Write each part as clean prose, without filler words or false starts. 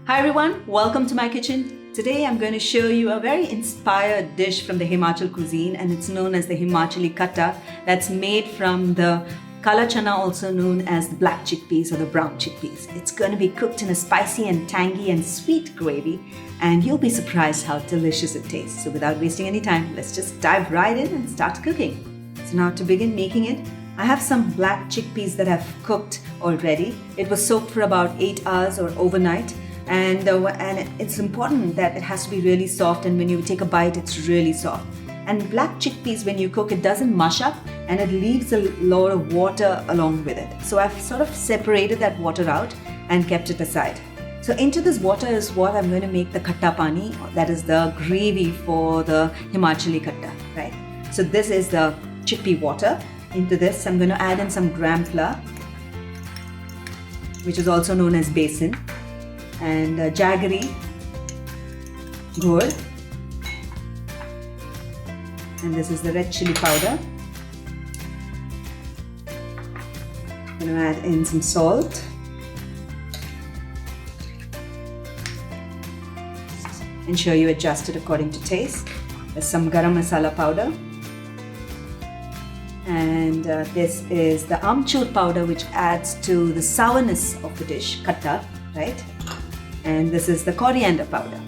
Hi everyone, welcome to my kitchen. Today I'm going to show you a very inspired dish from the Himachal cuisine, and it's known as the Himachali Khatta. That's made from the kala chana, also known as the black chickpeas or the brown chickpeas. It's going to be cooked in a spicy and tangy and sweet gravy, and you'll be surprised how delicious it tastes. So without wasting any time, let's just dive right in and start cooking. So now to begin making it, I have some black chickpeas that I've cooked already. It was soaked for about 8 hours or overnight. And it's important that it has to be really soft, and when you take a bite, it's really soft. And black chickpeas, when you cook, it doesn't mush up and it leaves a lot of water along with it. So I've sort of separated that water out and kept it aside. So into this water is what I'm going to make the khatta pani, that is the gravy for the Himachali Khatta, right? So this is the chickpea water. Into this, I'm going to add in some gram flour, which is also known as besan, and jaggery, gourd, and this is the red chilli powder. I'm going to add in some salt, ensure you adjust it according to taste. There's some garam masala powder, and this is the amchur powder, which adds to the sourness of the dish, khatta, right? And this is the coriander powder.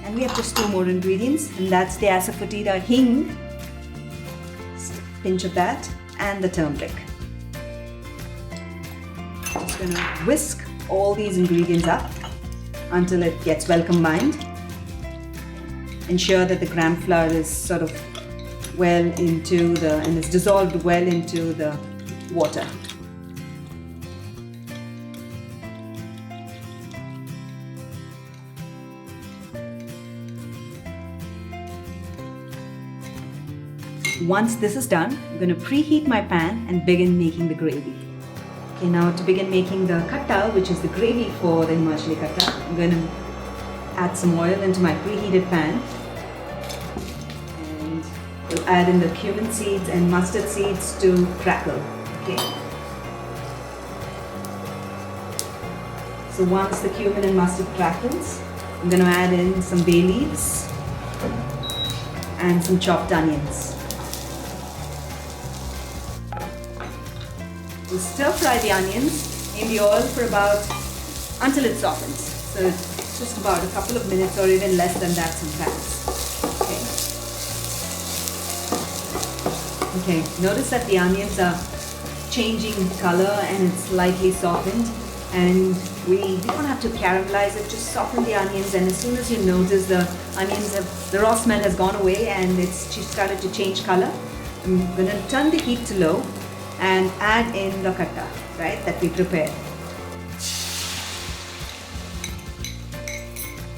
And we have just 2 more ingredients, and that's the asafoetida hing, just a pinch of that, and the turmeric. Just gonna whisk all these ingredients up until it gets well combined. Ensure that the gram flour is sort of well into and it's dissolved well into the water. Once this is done, I'm going to preheat my pan and begin making the gravy. Okay, now to begin making the khatta, which is the gravy for the Himachali Khatta, I'm going to add some oil into my preheated pan. And we'll add in the cumin seeds and mustard seeds to crackle. Okay. So once the cumin and mustard crackles, I'm going to add in some bay leaves and some chopped onions. We'll stir fry the onions in the oil for until it softens. So it's just about a couple of minutes or even less than that sometimes. Okay, notice that the onions are changing color and it's slightly softened. And we don't have to caramelize it, just soften the onions, and as soon as you notice the raw smell has gone away and it's started to change color, I'm going to turn the heat to low and add in the khatta, right, that we prepared.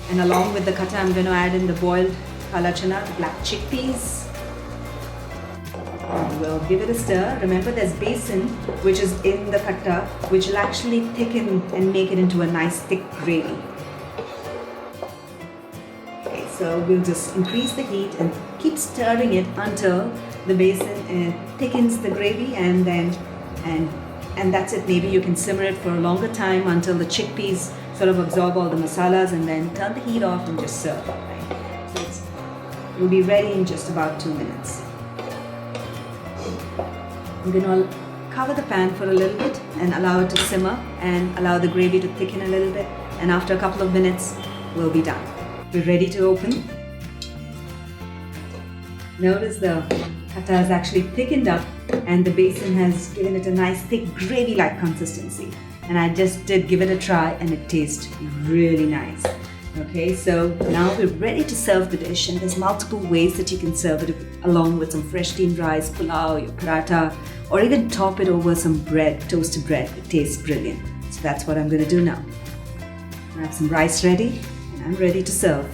And along with the khatta, I'm going to add in the boiled kala chana, the black chickpeas. We'll give it a stir. Remember, there's besan, which is in the khatta, which will actually thicken and make it into a nice thick gravy. Okay, so we'll just increase the heat and keep stirring it until the besan thickens the gravy, and that's it. Maybe you can simmer it for a longer time until the chickpeas sort of absorb all the masalas, and then turn the heat off and just serve. Right? So it'll be ready in just about 2 minutes. I'm going to cover the pan for a little bit and allow it to simmer and allow the gravy to thicken a little bit, and after a couple of minutes we'll be done. We're ready to open. Notice the khatta has actually thickened up and the besan has given it a nice thick gravy-like consistency. And I just did give it a try and it tastes really nice. Okay, so now we're ready to serve the dish, and there's multiple ways that you can serve it, along with some fresh steamed rice, pulao, your paratha, or even top it over some bread, toasted bread. It tastes brilliant. So that's what I'm going to do now. I have some rice ready and I'm ready to serve.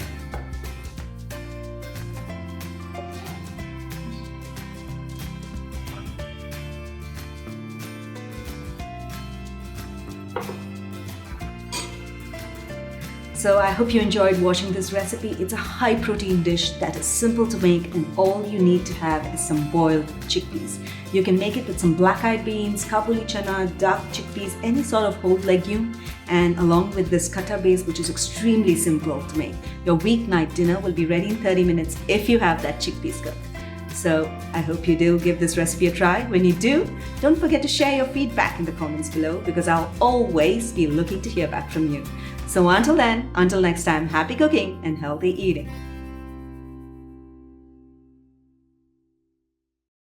So I hope you enjoyed watching this recipe. It's a high protein dish that is simple to make, and all you need to have is some boiled chickpeas. You can make it with some black-eyed beans, kabuli chana, dark chickpeas, any sort of whole legume, and along with this khatta base, which is extremely simple to make. Your weeknight dinner will be ready in 30 minutes if you have that chickpeas cooked. So I hope you do give this recipe a try. When you do, don't forget to share your feedback in the comments below, because I'll always be looking to hear back from you. So until then, until next time, happy cooking and healthy eating.